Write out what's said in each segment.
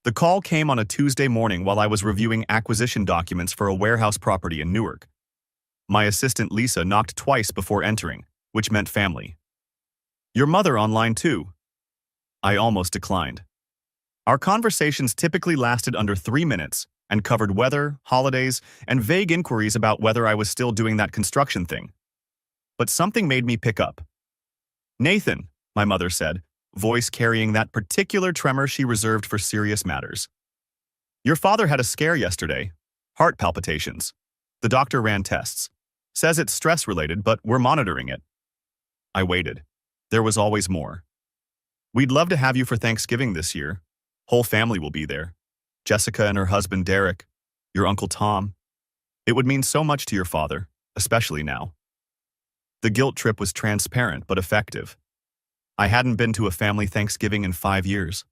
The call came on a Tuesday morning while I was reviewing acquisition documents for a warehouse property in Newark. My assistant Lisa knocked twice before entering, which meant family. "Your mother online too?" I almost declined. Our conversations typically lasted under 3 minutes and covered weather, holidays, and vague inquiries about whether I was still doing that construction thing. But something made me pick up. "Nathan," my mother said, voice carrying that particular tremor she reserved for serious matters. "Your father had a scare yesterday. Heart palpitations. The doctor ran tests. Says it's stress-related, but we're monitoring it." I waited. There was always more. "We'd love to have you for Thanksgiving this year. Whole family will be there. Jessica and her husband Derek, your Uncle Tom. It would mean so much to your father, especially now." The guilt trip was transparent but effective. I hadn't been to a family Thanksgiving in 5 years.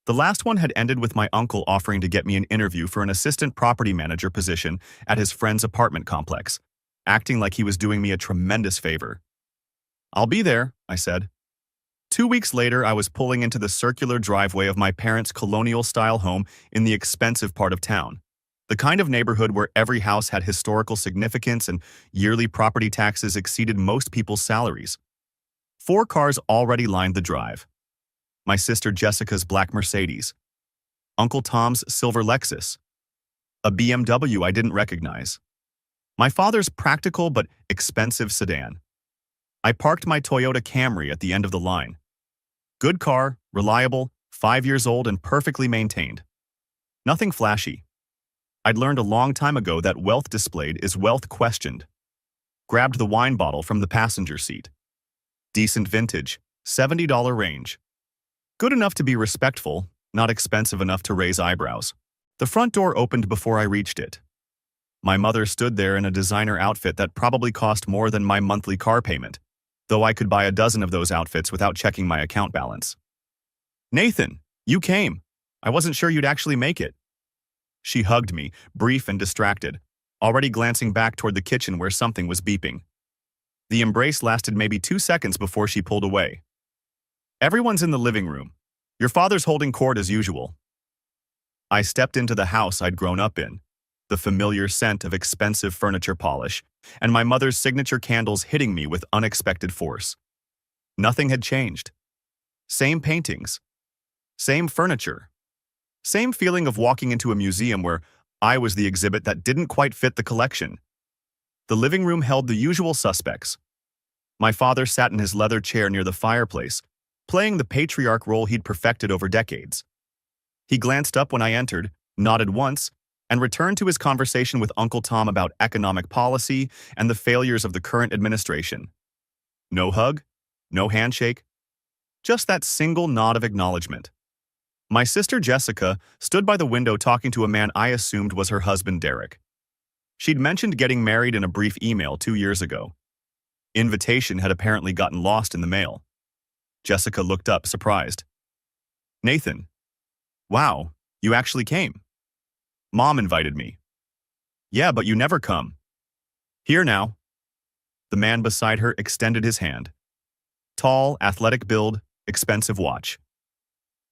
The last one had ended with my uncle offering to get me an interview for an assistant property manager position at his friend's apartment complex, acting like he was doing me a tremendous favor. "I'll be there," I said. 2 weeks later, I was pulling into the circular driveway of my parents' colonial-style home in the expensive part of town, the kind of neighborhood where every house had historical significance and yearly property taxes exceeded most people's salaries. 4 cars already lined the drive. My sister Jessica's black Mercedes, Uncle Tom's silver Lexus, a BMW I didn't recognize, my father's practical but expensive sedan. I parked my Toyota Camry at the end of the line. Good car, reliable, 5 years old and perfectly maintained. Nothing flashy. I'd learned a long time ago that wealth displayed is wealth questioned. Grabbed the wine bottle from the passenger seat. Decent vintage, $70 range. Good enough to be respectful, not expensive enough to raise eyebrows. The front door opened before I reached it. My mother stood there in a designer outfit that probably cost more than my monthly car payment, though I could buy a dozen of those outfits without checking my account balance. "Nathan, you came. I wasn't sure you'd actually make it." She hugged me, brief and distracted, already glancing back toward the kitchen where something was beeping. The embrace lasted maybe 2 seconds before she pulled away. "Everyone's in the living room. Your father's holding court as usual." I stepped into the house I'd grown up in, the familiar scent of expensive furniture polish, and my mother's signature candles hitting me with unexpected force. Nothing had changed. Same paintings. Same furniture. Same feeling of walking into a museum where I was the exhibit that didn't quite fit the collection. The living room held the usual suspects. My father sat in his leather chair near the fireplace, playing the patriarch role he'd perfected over decades. He glanced up when I entered, nodded once, and returned to his conversation with Uncle Tom about economic policy and the failures of the current administration. No hug, no handshake, just that single nod of acknowledgement. My sister Jessica stood by the window talking to a man I assumed was her husband Derek. She'd mentioned getting married in a brief email 2 years ago. Invitation had apparently gotten lost in the mail. Jessica looked up, surprised. "Nathan. Wow, you actually came." "Mom invited me." "Yeah, but you never come." "Here now." The man beside her extended his hand. Tall, athletic build, expensive watch.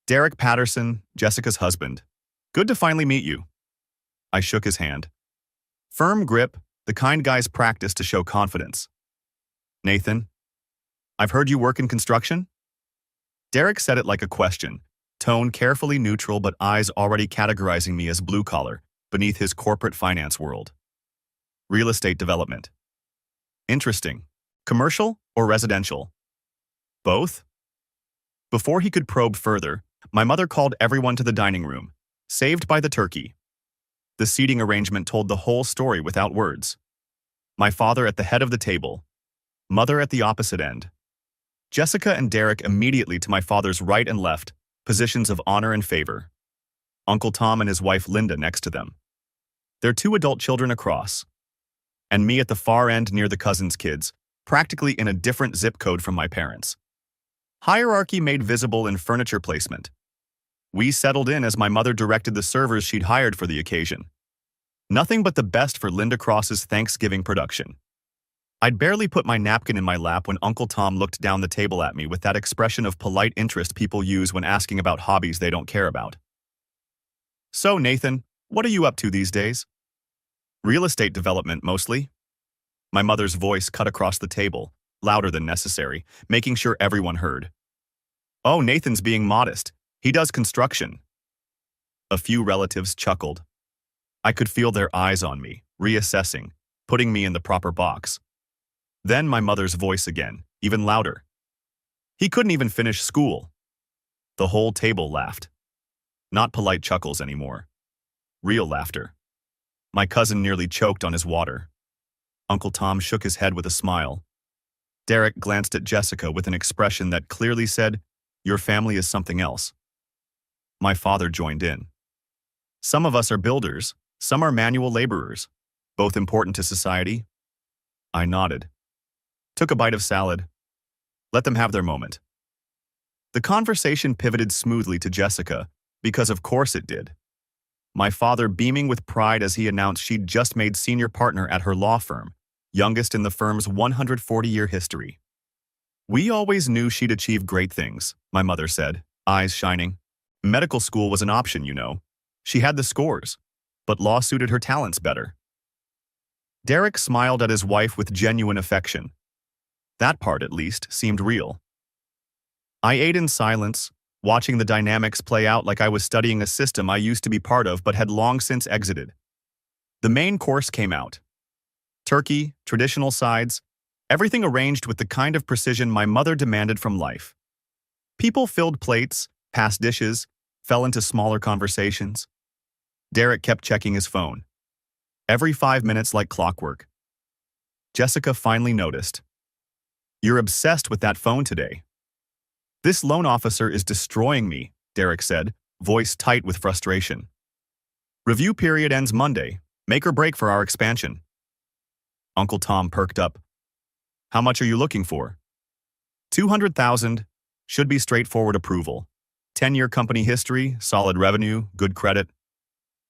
"Derek Patterson, Jessica's husband. Good to finally meet you." I shook his hand. Firm grip, the kind guys practice to show confidence. "Nathan, I've heard you work in construction?" Derek said it like a question, tone carefully neutral but eyes already categorizing me as blue-collar, beneath his corporate finance world. "Real estate development." "Interesting. Commercial or residential?" "Both?" Before he could probe further, my mother called everyone to the dining room, saved by the turkey. The seating arrangement told the whole story without words. My father at the head of the table, mother at the opposite end. Jessica and Derek immediately to my father's right and left, positions of honor and favor. Uncle Tom and his wife Linda next to them. Their 2 adult children across. And me at the far end near the cousins' kids, practically in a different zip code from my parents. Hierarchy made visible in furniture placement. We settled in as my mother directed the servers she'd hired for the occasion. Nothing but the best for Linda Cross's Thanksgiving production. I'd barely put my napkin in my lap when Uncle Tom looked down the table at me with that expression of polite interest people use when asking about hobbies they don't care about. So, Nathan, what are you up to these days? Real estate development, mostly. My mother's voice cut across the table, louder than necessary, making sure everyone heard. Oh, Nathan's being modest. He does construction. A few relatives chuckled. I could feel their eyes on me, reassessing, putting me in the proper box. Then my mother's voice again, even louder. He couldn't even finish school. The whole table laughed. Not polite chuckles anymore. Real laughter. My cousin nearly choked on his water. Uncle Tom shook his head with a smile. Derek glanced at Jessica with an expression that clearly said, "Your family is something else." My father joined in. Some of us are builders, some are manual laborers, both important to society. I nodded. Took a bite of salad. Let them have their moment. The conversation pivoted smoothly to Jessica, because of course it did. My father beaming with pride as he announced she'd just made senior partner at her law firm, youngest in the firm's 140-year history. We always knew she'd achieve great things, my mother said, eyes shining. Medical school was an option, you know. She had the scores, but law suited her talents better. Derek smiled at his wife with genuine affection. That part, at least, seemed real. I ate in silence, watching the dynamics play out like I was studying a system I used to be part of but had long since exited. The main course came out. Turkey, traditional sides, everything arranged with the kind of precision my mother demanded from life. People filled plates, passed dishes, fell into smaller conversations. Derek kept checking his phone. Every 5 minutes like clockwork. Jessica finally noticed. You're obsessed with that phone today. This loan officer is destroying me, Derek said, voice tight with frustration. Review period ends Monday. Make or break for our expansion. Uncle Tom perked up. How much are you looking for? 200,000. Should be straightforward approval. 10-year company history, solid revenue, good credit.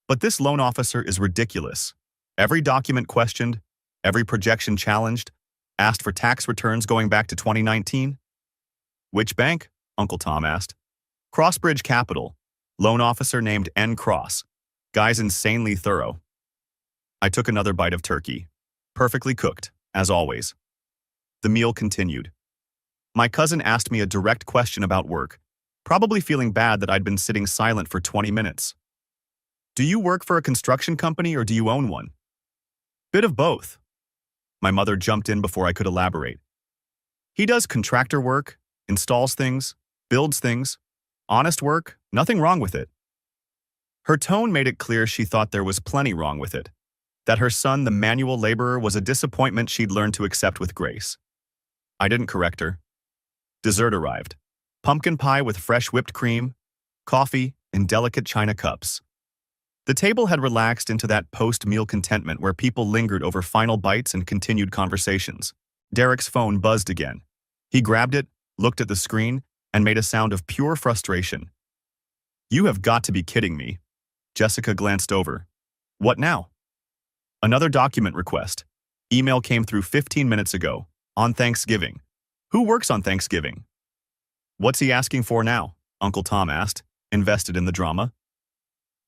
But this loan officer is ridiculous. Every document questioned, every projection challenged, asked for tax returns going back to 2019. Which bank? Uncle Tom asked. Crossbridge Capital. Loan officer named N. Cross. Guy's insanely thorough. I took another bite of turkey. Perfectly cooked, as always. The meal continued. My cousin asked me a direct question about work, probably feeling bad that I'd been sitting silent for 20 minutes. Do you work for a construction company or do you own one? Bit of both. My mother jumped in before I could elaborate. He does contractor work, installs things, builds things. Honest work, nothing wrong with it. Her tone made it clear she thought there was plenty wrong with it. That her son, the manual laborer, was a disappointment she'd learned to accept with grace. I didn't correct her. Dessert arrived. Pumpkin pie with fresh whipped cream, coffee, and delicate china cups. The table had relaxed into that post-meal contentment where people lingered over final bites and continued conversations. Derek's phone buzzed again. He grabbed it, looked at the screen, and made a sound of pure frustration. You have got to be kidding me. Jessica glanced over. What now? Another document request. Email came through 15 minutes ago, on Thanksgiving. Who works on Thanksgiving? What's he asking for now? Uncle Tom asked, invested in the drama.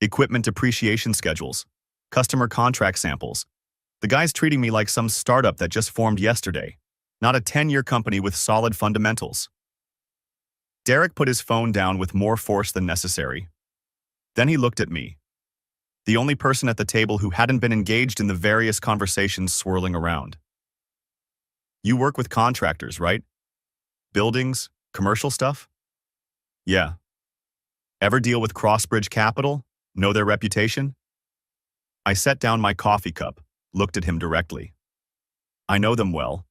Equipment depreciation schedules. Customer contract samples. The guy's treating me like some startup that just formed yesterday, not a 10-year company with solid fundamentals. Derek put his phone down with more force than necessary. Then he looked at me, the only person at the table who hadn't been engaged in the various conversations swirling around. You work with contractors, right? Buildings, commercial stuff? Yeah. Ever deal with Crossbridge Capital? Know their reputation? I set down my coffee cup, looked at him directly. I know them well.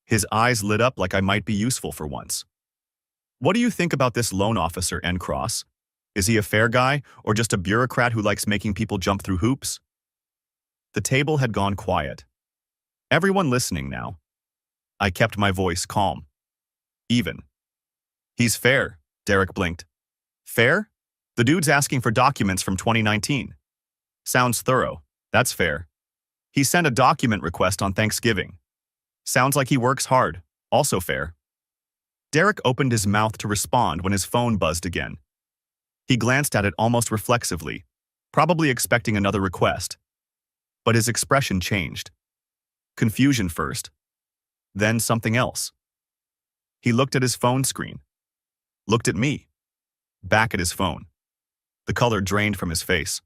His eyes lit up like I might be useful for once. What do you think about this loan officer, N. Cross? Is he a fair guy, or just a bureaucrat who likes making people jump through hoops? The table had gone quiet. Everyone listening now. I kept my voice calm. Even. He's fair, Derek blinked. Fair? The dude's asking for documents from 2019. Sounds thorough. That's fair. He sent a document request on Thanksgiving. Sounds like he works hard. Also fair. Derek opened his mouth to respond when his phone buzzed again. He glanced at it almost reflexively, probably expecting another request. But his expression changed. Confusion first, then something else. He looked at his phone screen, looked at me, back at his phone. The color drained from his face.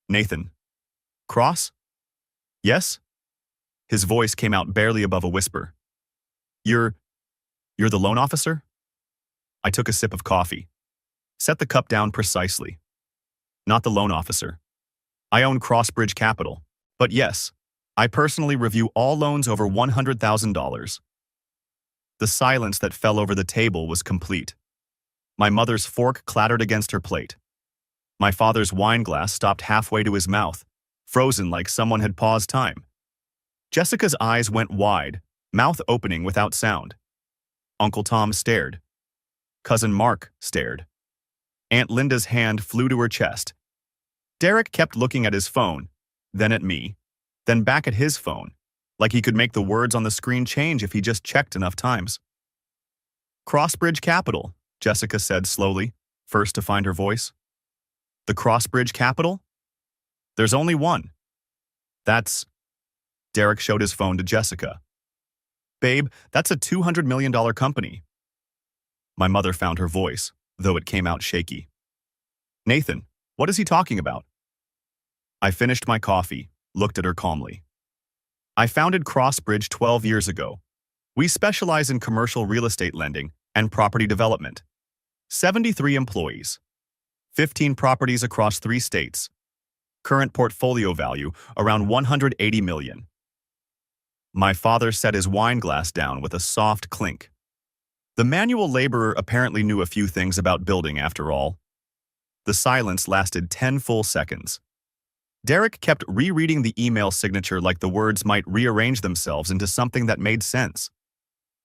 Nathan. Cross? Yes? His voice came out barely above a whisper. You're the loan officer? I took a sip of coffee. Set the cup down precisely. Not the loan officer. I own Crossbridge Capital. But yes, I personally review all loans over $100,000. The silence that fell over the table was complete. My mother's fork clattered against her plate. My father's wine glass stopped halfway to his mouth, frozen like someone had paused time. Jessica's eyes went wide, mouth opening without sound. Uncle Tom stared. Cousin Mark stared. Aunt Linda's hand flew to her chest. Derek kept looking at his phone, then at me, then back at his phone, like he could make the words on the screen change if he just checked enough times. Crossbridge Capital, Jessica said slowly, first to find her voice. The Crossbridge Capital? There's only one. That's... Derek showed his phone to Jessica. Babe, that's a $200 million company. My mother found her voice, though it came out shaky. Nathan, what is he talking about? I finished my coffee, looked at her calmly. I founded Crossbridge 12 years ago. We specialize in commercial real estate lending and property development. 73 employees. 15 properties across 3 states. Current portfolio value around $180 million. My father set his wine glass down with a soft clink. The manual laborer apparently knew a few things about building after all. The silence lasted 10 full seconds. Derek kept rereading the email signature like the words might rearrange themselves into something that made sense.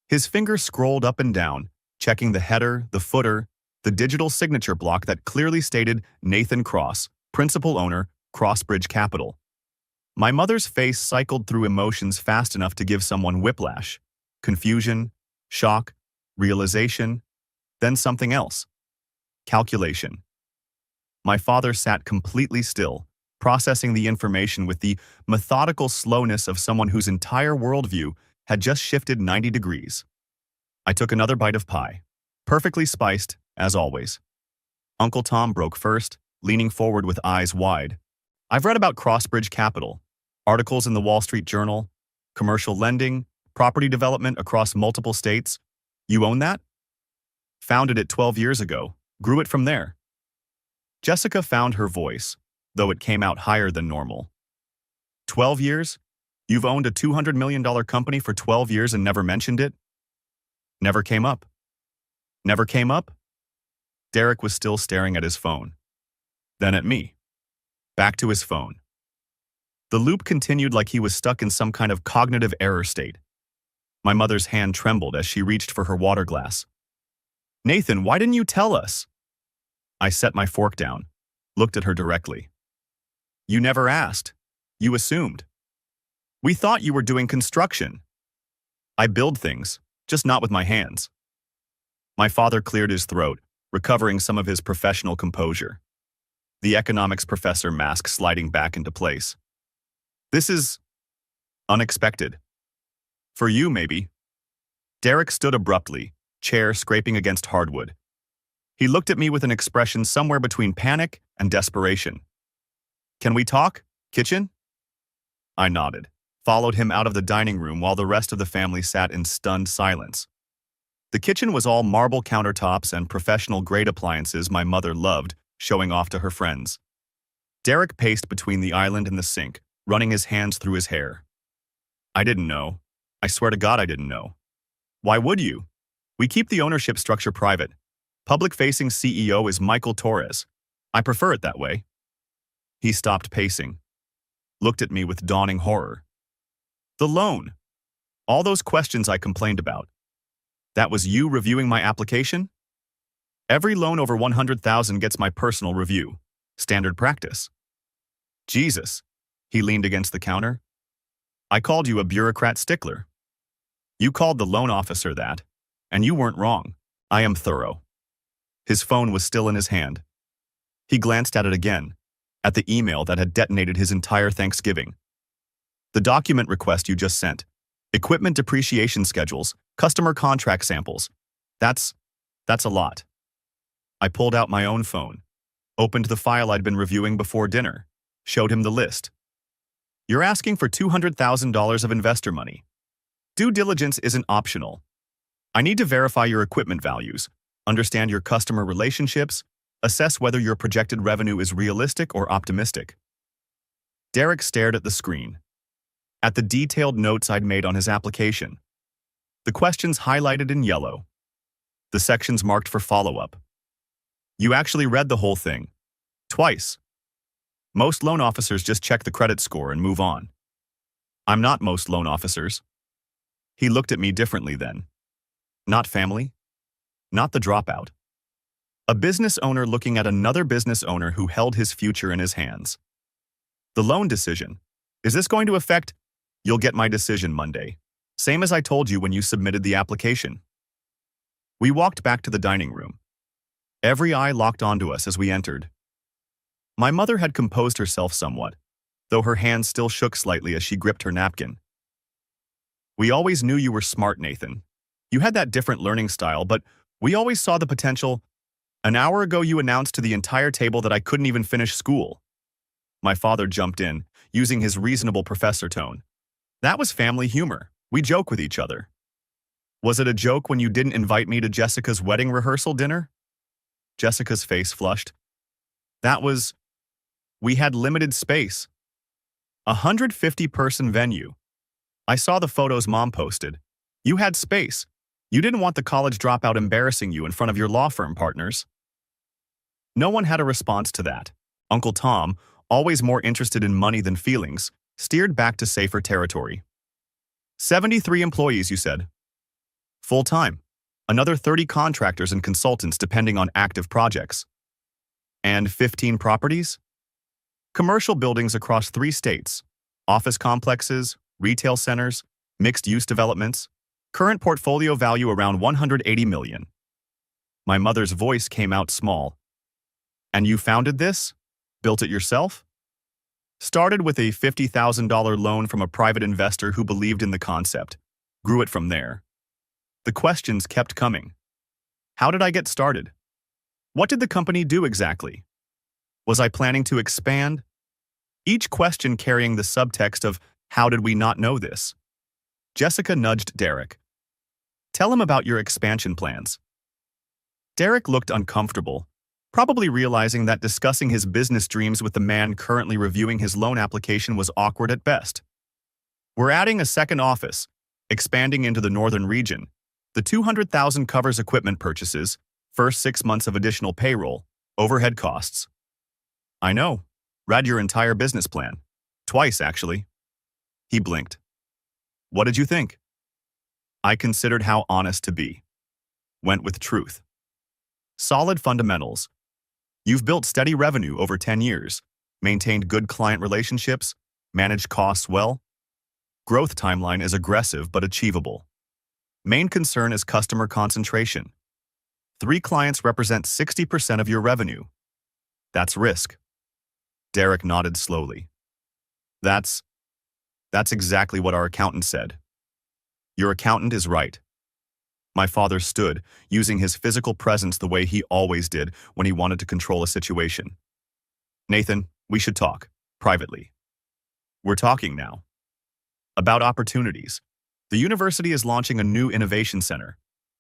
His finger scrolled up and down, checking the header, the footer, the digital signature block that clearly stated Nathan Cross, principal owner, Crossbridge Capital. My mother's face cycled through emotions fast enough to give someone whiplash. Confusion, shock, realization, then something else. Calculation. My father sat completely still, processing the information with the methodical slowness of someone whose entire worldview had just shifted 90 degrees. I took another bite of pie, perfectly spiced, as always. Uncle Tom broke first, leaning forward with eyes wide. I've read about Crossbridge Capital, articles in the Wall Street Journal, commercial lending, property development across multiple states. You own that? Founded it 12 years ago, grew it from there. Jessica found her voice, though it came out higher than normal. 12 years? You've owned a $200 million company for 12 years and never mentioned it? Never came up. Never came up? Derek was still staring at his phone. Then at me. Back to his phone. The loop continued like he was stuck in some kind of cognitive error state. My mother's hand trembled as she reached for her water glass. Nathan, why didn't you tell us? I set my fork down, looked at her directly. You never asked. You assumed. We thought you were doing construction. I build things, just not with my hands. My father cleared his throat, recovering some of his professional composure. The economics professor mask sliding back into place. This is unexpected. For you, maybe. Derek stood abruptly, chair scraping against hardwood. He looked at me with an expression somewhere between panic and desperation. Can we talk, kitchen? I nodded, followed him out of the dining room while the rest of the family sat in stunned silence. The kitchen was all marble countertops and professional-grade appliances my mother loved, showing off to her friends. Derek paced between the island and the sink, running his hands through his hair. I didn't know. I swear to God I didn't know. Why would you? We keep the ownership structure private. Public-facing CEO is Michael Torres. I prefer it that way. He stopped pacing, looked at me with dawning horror. The loan. All those questions I complained about. That was you reviewing my application? Every loan over $100,000 gets my personal review. Standard practice. Jesus. He leaned against the counter. I called you a bureaucrat stickler. You called the loan officer that, and you weren't wrong. I am thorough. His phone was still in his hand. He glanced at it again, at the email that had detonated his entire Thanksgiving. The document request you just sent. Equipment depreciation schedules, customer contract samples. That's a lot. I pulled out my own phone, opened the file I'd been reviewing before dinner, showed him the list. You're asking for $200,000 of investor money. Due diligence isn't optional. I need to verify your equipment values, understand your customer relationships, assess whether your projected revenue is realistic or optimistic. Derek stared at the screen, at the detailed notes I'd made on his application. The questions highlighted in yellow. The sections marked for follow-up. You actually read the whole thing. Twice. Most loan officers just check the credit score and move on. I'm not most loan officers. He looked at me differently then. Not family. Not the dropout. A business owner looking at another business owner who held his future in his hands. The loan decision. Is this going to affect? You'll get my decision Monday. Same as I told you when you submitted the application. We walked back to the dining room. Every eye locked onto us as we entered. My mother had composed herself somewhat, though her hands still shook slightly as she gripped her napkin. We always knew you were smart, Nathan. You had that different learning style, but we always saw the potential. An hour ago you announced to the entire table that I couldn't even finish school. My father jumped in, using his reasonable professor tone. That was family humor. We joke with each other. Was it a joke when you didn't invite me to Jessica's wedding rehearsal dinner? Jessica's face flushed. We had limited space. 150-person venue. I saw the photos Mom posted. You had space. You didn't want the college dropout embarrassing you in front of your law firm partners. No one had a response to that. Uncle Tom, always more interested in money than feelings, steered back to safer territory. 73 employees, you said. Full-time. Another 30 contractors and consultants depending on active projects. And 15 properties? Commercial buildings across 3 states. Office complexes, retail centers, mixed-use developments. Current portfolio value around $180 million. My mother's voice came out small. And you founded this? Built it yourself? Started with a $50,000 loan from a private investor who believed in the concept. Grew it from there. The questions kept coming. How did I get started? What did the company do exactly? Was I planning to expand? Each question carrying the subtext of, how did we not know this? Jessica nudged Derek. Tell him about your expansion plans. Derek looked uncomfortable, probably realizing that discussing his business dreams with the man currently reviewing his loan application was awkward at best. We're adding a second office, expanding into the northern region. The $200,000 covers equipment purchases, first 6 months of additional payroll, overhead costs. I know. Read your entire business plan. Twice, actually. He blinked. What did you think? I considered how honest to be. Went with truth. Solid fundamentals. You've built steady revenue over 10 years, maintained good client relationships, managed costs well. Growth timeline is aggressive but achievable. Main concern is customer concentration. 3 clients represent 60% of your revenue. That's risk. Derek nodded slowly. That's exactly what our accountant said. Your accountant is right. My father stood, using his physical presence the way he always did when he wanted to control a situation. Nathan, we should talk, privately. We're talking now. About opportunities. The university is launching a new innovation center.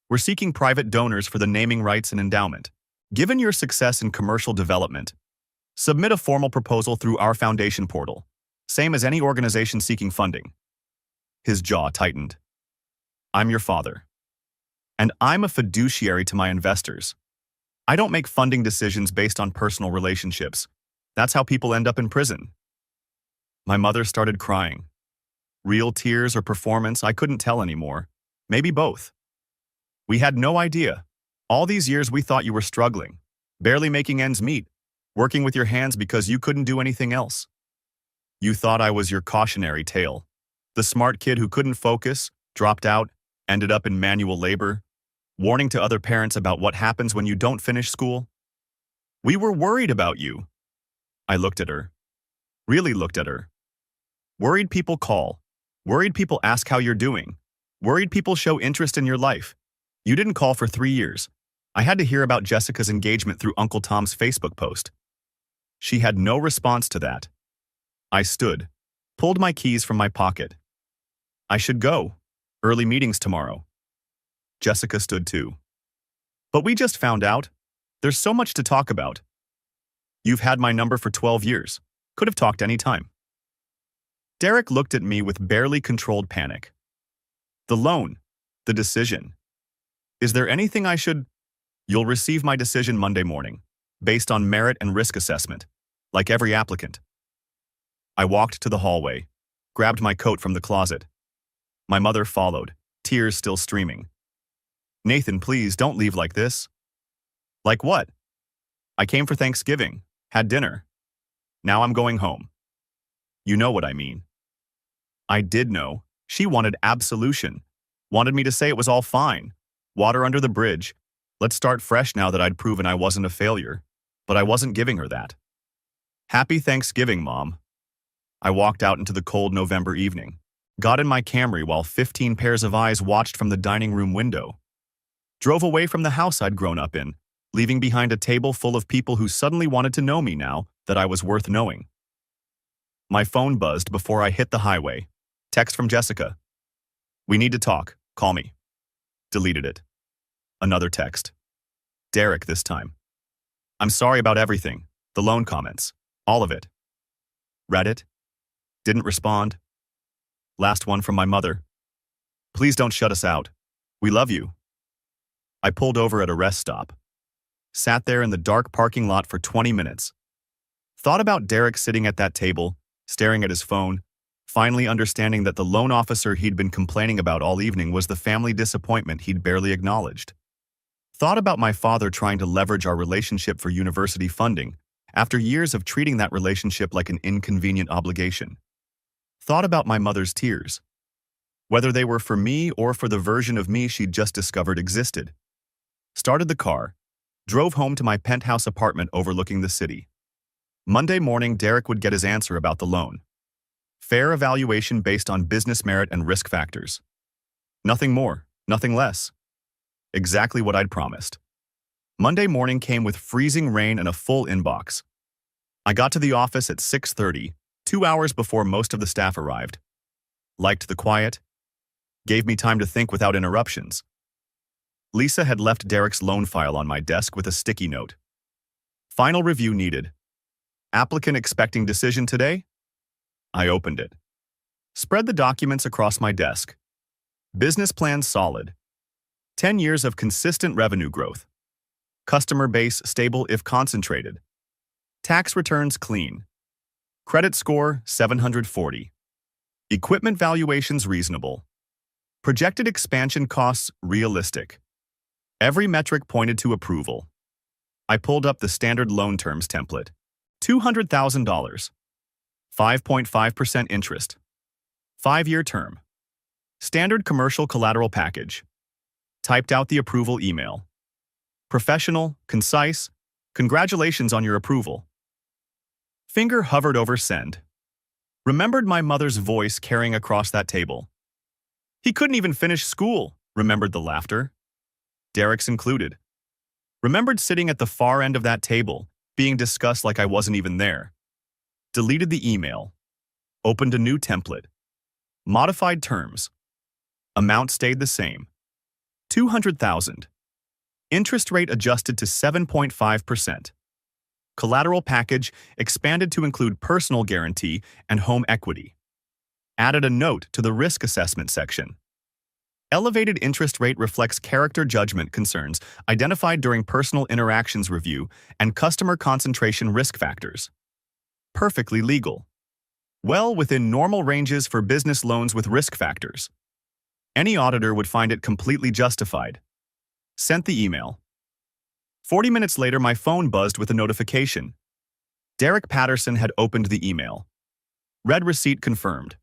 We're seeking private donors for the naming rights and endowment. Given your success in commercial development, submit a formal proposal through our foundation portal, same as any organization seeking funding. His jaw tightened. I'm your father. And I'm a fiduciary to my investors. I don't make funding decisions based on personal relationships. That's how people end up in prison. My mother started crying. Real tears or performance, I couldn't tell anymore. Maybe both. We had no idea. All these years we thought you were struggling, barely making ends meet, working with your hands because you couldn't do anything else. You thought I was your cautionary tale. The smart kid who couldn't focus, dropped out, ended up in manual labor, warning to other parents about what happens when you don't finish school. We were worried about you. I looked at her. Really looked at her. Worried people call. Worried people ask how you're doing. Worried people show interest in your life. You didn't call for 3 years. I had to hear about Jessica's engagement through Uncle Tom's Facebook post. She had no response to that. I stood, pulled my keys from my pocket. I should go. Early meetings tomorrow. Jessica stood too. But we just found out. There's so much to talk about. You've had my number for 12 years. Could have talked any time. Derek looked at me with barely controlled panic. The loan. The decision. Is there anything I should... You'll receive my decision Monday morning, based on merit and risk assessment, like every applicant. I walked to the hallway, grabbed my coat from the closet. My mother followed, tears still streaming. Nathan, please don't leave like this. Like what? I came for Thanksgiving, had dinner. Now I'm going home. You know what I mean. I did know. She wanted absolution. Wanted me to say it was all fine. Water under the bridge. Let's start fresh now that I'd proven I wasn't a failure. But I wasn't giving her that. Happy Thanksgiving, Mom. I walked out into the cold November evening. Got in my Camry while 15 pairs of eyes watched from the dining room window. Drove away from the house I'd grown up in, leaving behind a table full of people who suddenly wanted to know me now that I was worth knowing. My phone buzzed before I hit the highway. Text from Jessica. We need to talk. Call me. Deleted it. Another text. Derek this time. I'm sorry about everything. The loan comments. All of it. Read it. Didn't respond. Last one from my mother. Please don't shut us out. We love you. I pulled over at a rest stop. Sat there in the dark parking lot for 20 minutes. Thought about Derek sitting at that table, staring at his phone, finally understanding that the loan officer he'd been complaining about all evening was the family disappointment he'd barely acknowledged. Thought about my father trying to leverage our relationship for university funding, after years of treating that relationship like an inconvenient obligation. Thought about my mother's tears, whether they were for me or for the version of me she'd just discovered existed. Started the car, drove home to my penthouse apartment overlooking the city. Monday morning, Derek would get his answer about the loan. Fair evaluation based on business merit and risk factors. Nothing more, nothing less. Exactly what I'd promised. Monday morning came with freezing rain and a full inbox. I got to the office at 6:30, 2 hours before most of the staff arrived. Liked the quiet. Gave me time to think without interruptions. Lisa had left Derek's loan file on my desk with a sticky note. Final review needed. Applicant expecting decision today? I opened it. Spread the documents across my desk. Business plan solid. 10 years of consistent revenue growth. Customer base stable if concentrated. Tax returns clean. Credit score 740. Equipment valuations reasonable. Projected expansion costs realistic. Every metric pointed to approval. I pulled up the standard loan terms template. $200,000. 5.5% interest. 5-year term. Standard commercial collateral package. Typed out the approval email. Professional, concise, congratulations on your approval. Finger hovered over send. Remembered my mother's voice carrying across that table. He couldn't even finish school, remembered the laughter. Derek's included. Remembered sitting at the far end of that table, being discussed like I wasn't even there. Deleted the email. Opened a new template. Modified terms. Amount stayed the same. $200,000. Interest rate adjusted to 7.5%. Collateral package expanded to include personal guarantee and home equity. Added a note to the risk assessment section. Elevated interest rate reflects character judgment concerns identified during personal interactions review and customer concentration risk factors. Perfectly legal. Well within normal ranges for business loans with risk factors. Any auditor would find it completely justified. Sent the email. 40 minutes later, my phone buzzed with a notification. Derek Patterson had opened the email. Read receipt confirmed.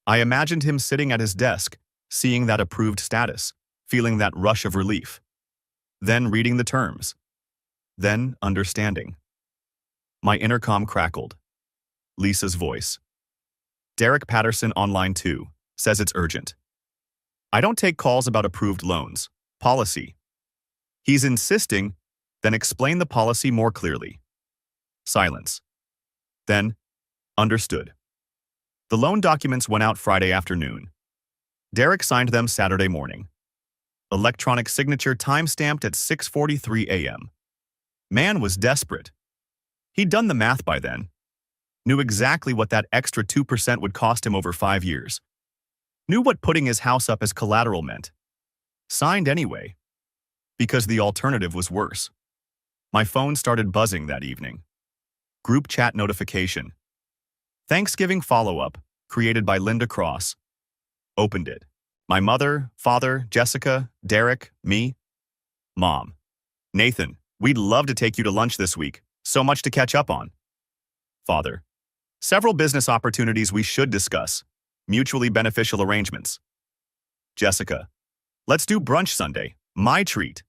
I imagined him sitting at his desk, seeing that approved status, feeling that rush of relief. Then reading the terms. Then understanding. My intercom crackled. Lisa's voice. Derek Patterson on line 2 says it's urgent. I don't take calls about approved loans. Policy. He's insisting, then explain the policy more clearly. Silence. Then, understood. The loan documents went out Friday afternoon. Derek signed them Saturday morning. Electronic signature time-stamped at 6:43 a.m. Man was desperate. He'd done the math by then. Knew exactly what that extra 2% would cost him over 5 years. Knew what putting his house up as collateral meant. Signed anyway. Because the alternative was worse. My phone started buzzing that evening. Group chat notification. Thanksgiving follow-up, created by Linda Cross. Opened it. My mother, father, Jessica, Derek, me. Mom. Nathan, we'd love to take you to lunch this week. So much to catch up on. Father. Several business opportunities we should discuss. Mutually beneficial arrangements. Jessica. Let's do brunch Sunday. My treat.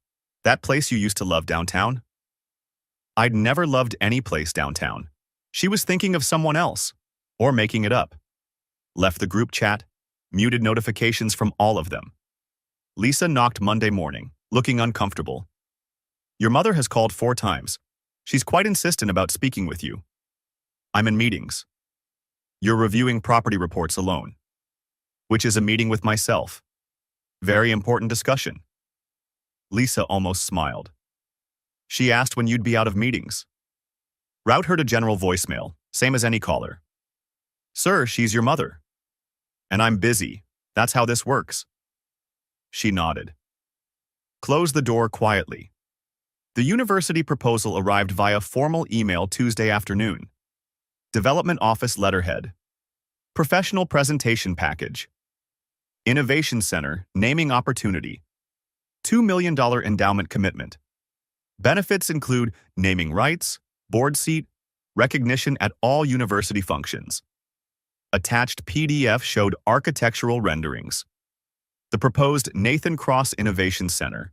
That place you used to love downtown? I'd never loved any place downtown. She was thinking of someone else. Or making it up. Left the group chat. Muted notifications from all of them. Lisa knocked Monday morning, looking uncomfortable. Your mother has called 4 times. She's quite insistent about speaking with you. I'm in meetings. You're reviewing property reports alone. Which is a meeting with myself. Very important discussion. Lisa almost smiled. She asked when you'd be out of meetings. Route her to general voicemail, same as any caller. Sir, she's your mother. And I'm busy. That's how this works. She nodded. Close the door quietly. The university proposal arrived via formal email Tuesday afternoon. Development Office letterhead. Professional presentation package. Innovation Center, naming opportunity. $2 million endowment commitment. Benefits include naming rights, board seat, recognition at all university functions. Attached PDF showed architectural renderings. The proposed Nathan Cross Innovation Center.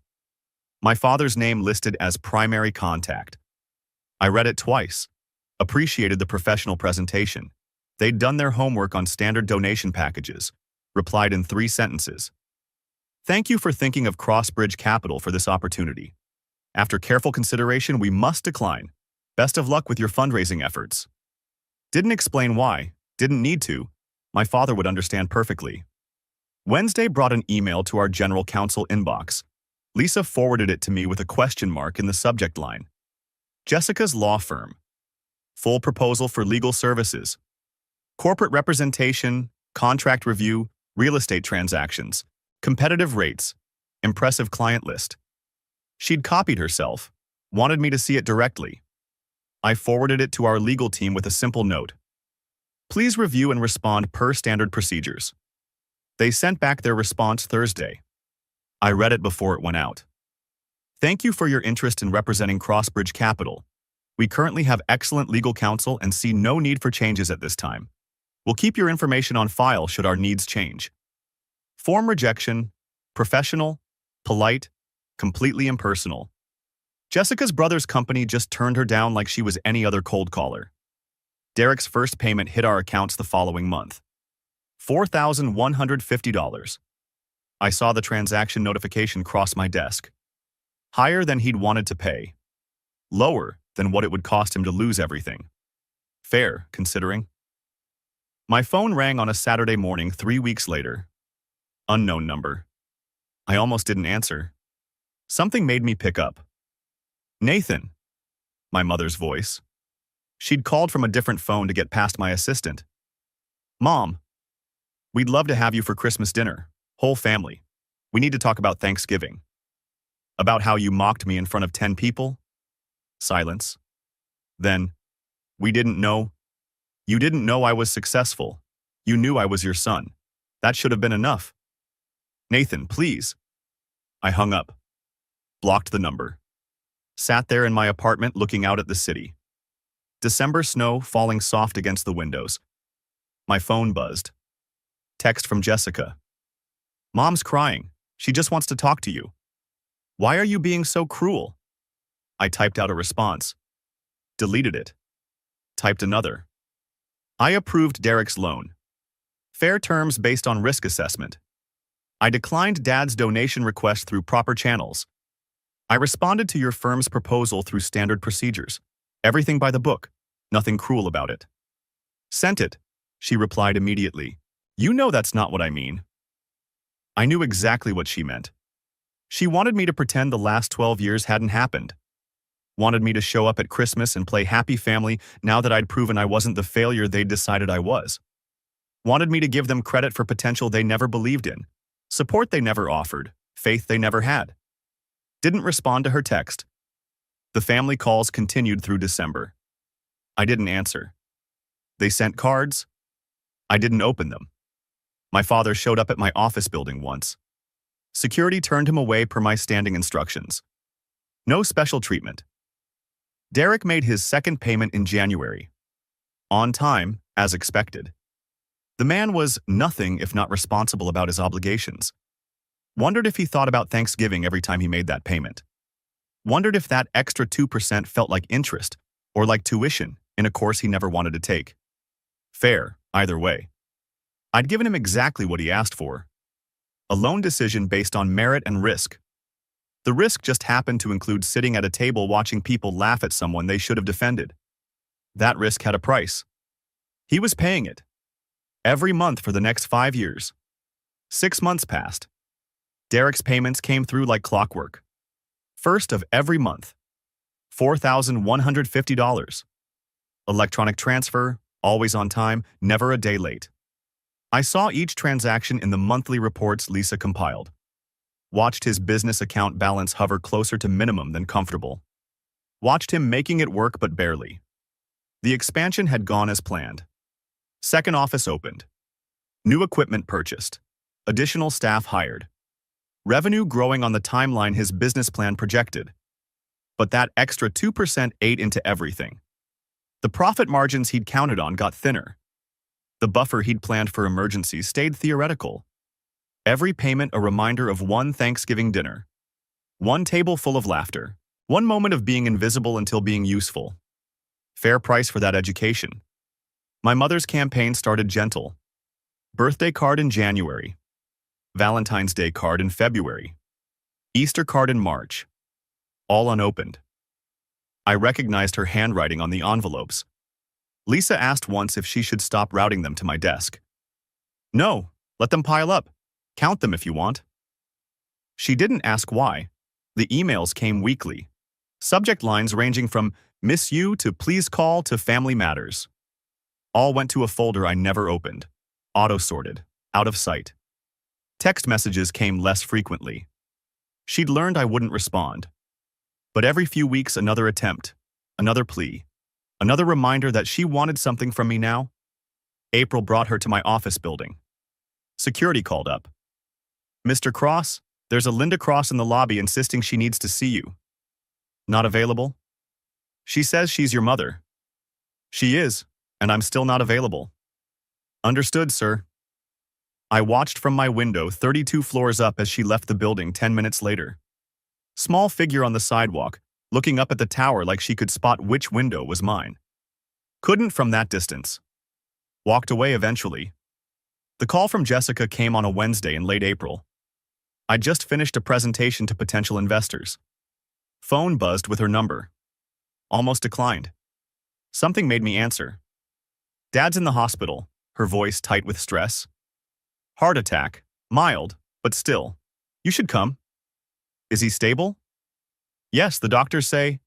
My father's name listed as primary contact. I read it twice. Appreciated the professional presentation. They'd done their homework on standard donation packages. Replied in 3 sentences. Thank you for thinking of Crossbridge Capital for this opportunity. After careful consideration, we must decline. Best of luck with your fundraising efforts. Didn't explain why. Didn't need to. My father would understand perfectly. Wednesday brought an email to our general counsel inbox. Lisa forwarded it to me with a question mark in the subject line. Jessica's law firm. Full proposal for legal services. Corporate representation, contract review, real estate transactions, competitive rates, impressive client list. She'd copied herself, wanted me to see it directly. I forwarded it to our legal team with a simple note. Please review and respond per standard procedures. They sent back their response Thursday. I read it before it went out. Thank you for your interest in representing Crossbridge Capital. We currently have excellent legal counsel and see no need for changes at this time. We'll keep your information on file should our needs change. Form rejection, professional, polite, completely impersonal. Jessica's brother's company just turned her down like she was any other cold caller. Derek's first payment hit our accounts the following month. $4,150. I saw the transaction notification cross my desk. Higher than he'd wanted to pay. Lower than what it would cost him to lose everything. Fair, considering. My phone rang on a Saturday morning 3 weeks later. Unknown number. I almost didn't answer. Something made me pick up. Nathan. My mother's voice. She'd called from a different phone to get past my assistant. Mom. We'd love to have you for Christmas dinner. Whole family. We need to talk about Thanksgiving. About how you mocked me in front of 10 people? Silence. Then, we didn't know. You didn't know I was successful. You knew I was your son. That should have been enough. Nathan, please. I hung up. Blocked the number. Sat there in my apartment looking out at the city. December snow falling soft against the windows. My phone buzzed. Text from Jessica. Mom's crying. She just wants to talk to you. Why are you being so cruel? I typed out a response. Deleted it. typed another. I approved Derek's loan. Fair terms based on risk assessment. I declined Dad's donation request through proper channels. I responded to your firm's proposal through standard procedures. Everything by the book. Nothing cruel about it. Sent it, she replied immediately. You know that's not what I mean. I knew exactly what she meant. She wanted me to pretend the last 12 years hadn't happened. Wanted me to show up at Christmas and play happy family now that I'd proven I wasn't the failure they'd decided I was. Wanted me to give them credit for potential they never believed in, support they never offered, faith they never had. Didn't respond to her text. The family calls continued through December. I didn't answer. They sent cards. I didn't open them. My father showed up at my office building once. Security turned him away per my standing instructions. No special treatment. Derek made his second payment in January. On time, as expected. The man was nothing if not responsible about his obligations. Wondered if he thought about Thanksgiving every time he made that payment. Wondered if that extra 2% felt like interest or like tuition in a course he never wanted to take. Fair, either way. I'd given him exactly what he asked for. A loan decision based on merit and risk. The risk just happened to include sitting at a table watching people laugh at someone they should have defended. That risk had a price. He was paying it. Every month for the next 5 years. 6 months passed. Derek's payments came through like clockwork. First of every month. $4,150. Electronic transfer, always on time, never a day late. I saw each transaction in the monthly reports Lisa compiled. Watched his business account balance hover closer to minimum than comfortable. Watched him making it work but barely. The expansion had gone as planned. Second office opened. New equipment purchased. Additional staff hired. Revenue growing on the timeline his business plan projected. But that extra 2% ate into everything. The profit margins he'd counted on got thinner. The buffer he'd planned for emergencies stayed theoretical. Every payment a reminder of one Thanksgiving dinner. One table full of laughter. One moment of being invisible until being useful. Fair price for that education. My mother's campaign started gentle. Birthday card in January. Valentine's Day card in February. Easter card in March. All unopened. I recognized her handwriting on the envelopes. Lisa asked once if she should stop routing them to my desk. No, let them pile up. Count them if you want. She didn't ask why. The emails came weekly. Subject lines ranging from "Miss you" to "Please call" to "Family Matters." All went to a folder I never opened. Auto-sorted. Out of sight. Text messages came less frequently. She'd learned I wouldn't respond. But every few weeks another attempt. Another plea. Another reminder that she wanted something from me now. April brought her to my office building. Security called up. Mr. Cross, there's a Linda Cross in the lobby insisting she needs to see you. Not available? She says she's your mother. She is, and I'm still not available. Understood, sir. I watched from my window 32 floors up as she left the building 10 minutes later. Small figure on the sidewalk, looking up at the tower like she could spot which window was mine. Couldn't from that distance. Walked away eventually. The call from Jessica came on a Wednesday in late April. I'd just finished a presentation to potential investors. Phone buzzed with her number. Almost declined. Something made me answer. Dad's in the hospital, her voice tight with stress. Heart attack, mild, but still. You should come. Is he stable? Yes, the doctors say.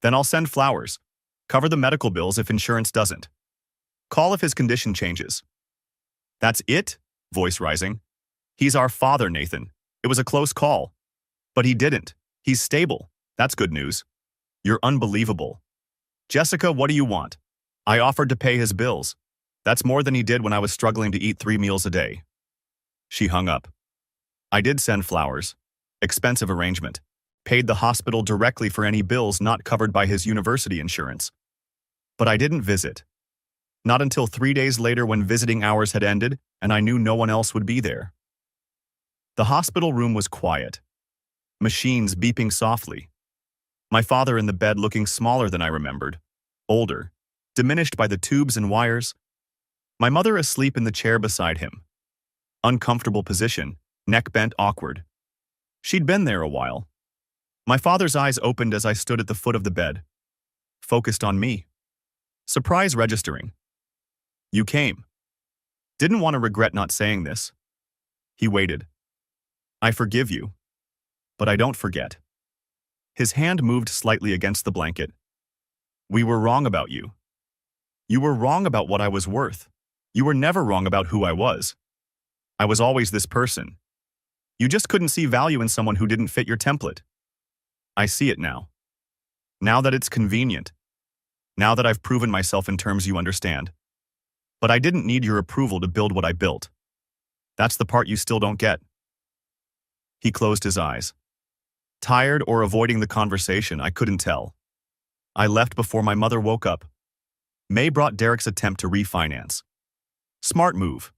Then I'll send flowers. Cover the medical bills if insurance doesn't. Call if his condition changes. That's it? Voice rising. He's our father, Nathan. It was a close call. But he didn't. He's stable. That's good news. You're unbelievable. Jessica, what do you want? I offered to pay his bills. That's more than he did when I was struggling to eat 3 meals a day. She hung up. I did send flowers. Expensive arrangement. Paid the hospital directly for any bills not covered by his university insurance. But I didn't visit. Not until 3 days later when visiting hours had ended and I knew no one else would be there. The hospital room was quiet. Machines beeping softly. My father in the bed looking smaller than I remembered. Older. diminished by the tubes and wires. My mother asleep in the chair beside him. Uncomfortable position, neck bent awkward. She'd been there a while. My father's eyes opened as I stood at the foot of the bed, focused on me. Surprise registering. You came. Didn't want to regret not saying this. He waited. I forgive you, but I don't forget. His hand moved slightly against the blanket. We were wrong about you. You were wrong about what I was worth. You were never wrong about who I was. I was always this person. You just couldn't see value in someone who didn't fit your template. I see it now. Now that it's convenient. Now that I've proven myself in terms you understand. But I didn't need your approval to build what I built. That's the part you still don't get. He closed his eyes. Tired or avoiding the conversation, I couldn't tell. I left before my mother woke up. May brought Derek's attempt to refinance. Smart move.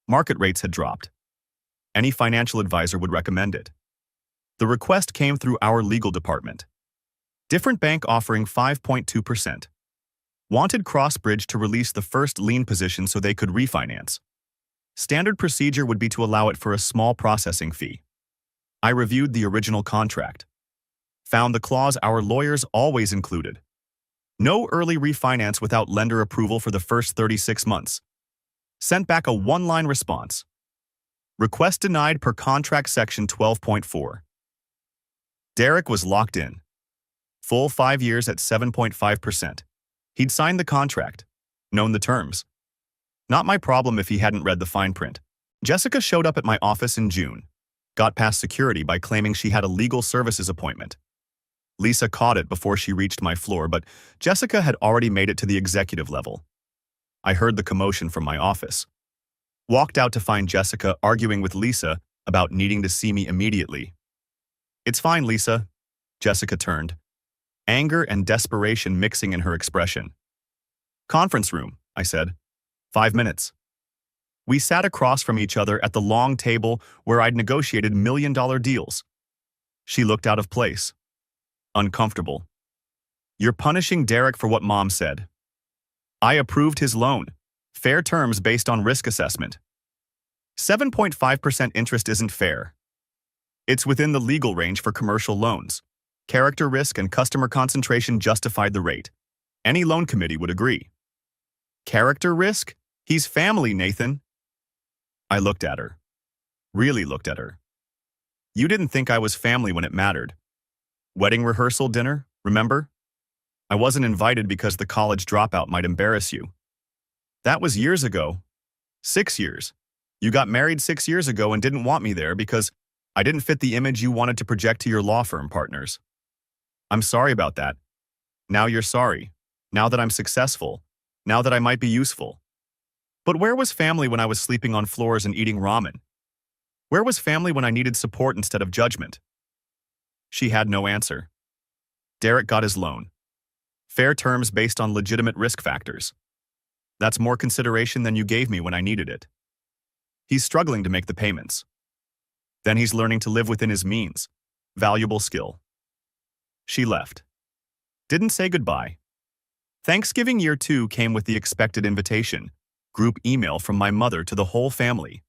Market rates had dropped. Any financial advisor would recommend it. The request came through our legal department. Different bank offering 5.2%. Wanted Crossbridge to release the first lien position so they could refinance. Standard procedure would be to allow it for a small processing fee. I reviewed the original contract. Found the clause our lawyers always included. No early refinance without lender approval for the first 36 months. Sent back a one-line response. Request denied per contract section 12.4. Derek was locked in. Full 5 years at 7.5%. He'd signed the contract, known the terms. Not my problem if he hadn't read the fine print. Jessica showed up at my office in June. Got past security by claiming she had a legal services appointment. Lisa caught it before she reached my floor, but Jessica had already made it to the executive level. I heard the commotion from my office. Walked out to find Jessica arguing with Lisa about needing to see me immediately. It's fine, Lisa. Jessica turned. Anger and desperation mixing in her expression. Conference room, I said. 5 minutes. We sat across from each other at the long table where I'd negotiated million-dollar deals. She looked out of place. Uncomfortable. You're punishing Derek for what Mom said. I approved his loan. Fair terms based on risk assessment. 7.5% interest isn't fair. It's within the legal range for commercial loans. Character risk and customer concentration justified the rate. Any loan committee would agree. Character risk? He's family, Nathan. I looked at her. Really looked at her. You didn't think I was family when it mattered. Wedding rehearsal dinner, remember? I wasn't invited because the college dropout might embarrass you. That was years ago. 6 years. You got married 6 years ago and didn't want me there because I didn't fit the image you wanted to project to your law firm partners. I'm sorry about that. Now you're sorry. Now that I'm successful. Now that I might be useful. But where was family when I was sleeping on floors and eating ramen? Where was family when I needed support instead of judgment? She had no answer. Derek got his loan. Fair terms based on legitimate risk factors. That's more consideration than you gave me when I needed it. He's struggling to make the payments. Then he's learning to live within his means. Valuable skill. She left. Didn't say goodbye. Thanksgiving year 2 came with the expected invitation. Group email from my mother to the whole family.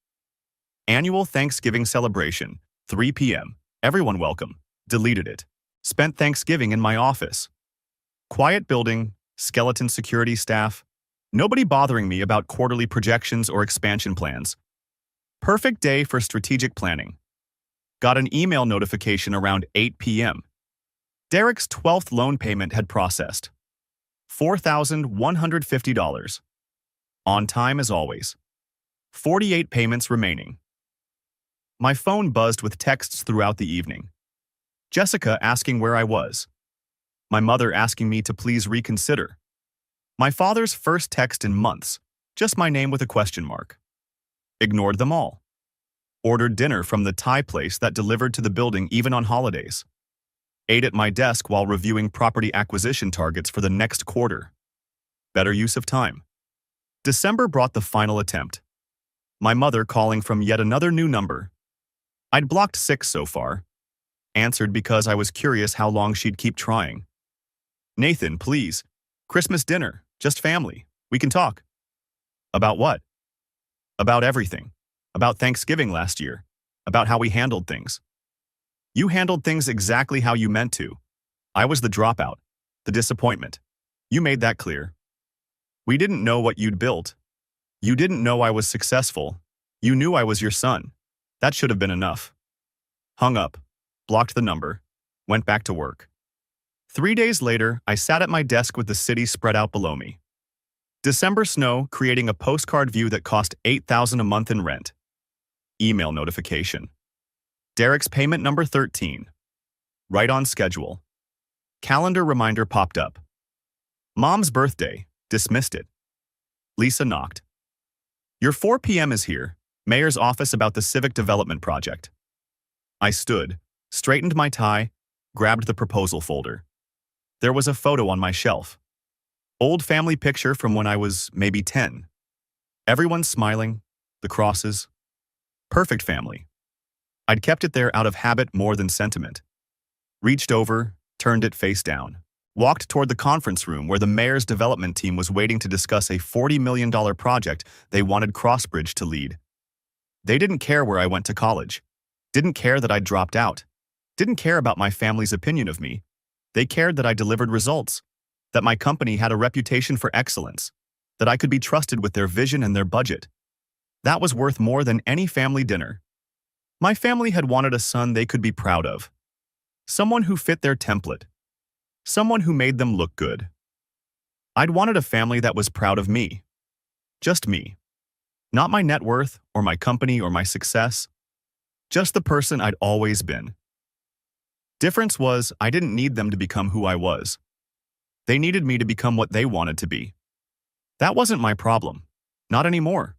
Annual Thanksgiving celebration, 3 p.m. Everyone welcome. Deleted it. Spent Thanksgiving in my office. Quiet building, skeleton security staff. Nobody bothering me about quarterly projections or expansion plans. Perfect day for strategic planning. Got an email notification around 8 p.m. Derek's 12th loan payment had processed. $4,150. On time as always. 48 payments remaining. My phone buzzed with texts throughout the evening. Jessica asking where I was. My mother asking me to please reconsider. My father's first text in months, just my name with a question mark. Ignored them all. Ordered dinner from the Thai place that delivered to the building even on holidays. Ate at my desk while reviewing property acquisition targets for the next quarter. Better use of time. December brought the final attempt. My mother calling from yet another new number. I'd blocked 6 so far. Answered because I was curious how long she'd keep trying. Nathan, please. Christmas dinner. Just family. We can talk. About what? About everything. About Thanksgiving last year. About how we handled things. You handled things exactly how you meant to. I was the dropout, the disappointment. You made that clear. We didn't know what you'd built. You didn't know I was successful. You knew I was your son. That should have been enough. Hung up, blocked the number, went back to work. 3 days later, I sat at my desk with the city spread out below me. December snow creating a postcard view that cost $8,000 a month in rent. Email notification. Derek's payment number 13. Right on schedule. Calendar reminder popped up. Mom's birthday. Dismissed it. Lisa knocked. Your 4 p.m. is here. Mayor's office about the civic development project. I stood, straightened my tie, grabbed the proposal folder. There was a photo on my shelf. Old family picture from when I was maybe 10. Everyone smiling, the crosses. Perfect family. I'd kept it there out of habit more than sentiment. Reached over, turned it face down. Walked toward the conference room where the mayor's development team was waiting to discuss a $40 million project they wanted Crossbridge to lead. They didn't care where I went to college. Didn't care that I'd dropped out. Didn't care about my family's opinion of me. They cared that I delivered results. That my company had a reputation for excellence, that I could be trusted with their vision and their budget. That was worth more than any family dinner. My family had wanted a son they could be proud of. Someone who fit their template. Someone who made them look good. I'd wanted a family that was proud of me. Just me. Not my net worth, or my company, or my success. Just the person I'd always been. Difference was, I didn't need them to become who I was. They needed me to become what they wanted to be. That wasn't my problem. Not anymore.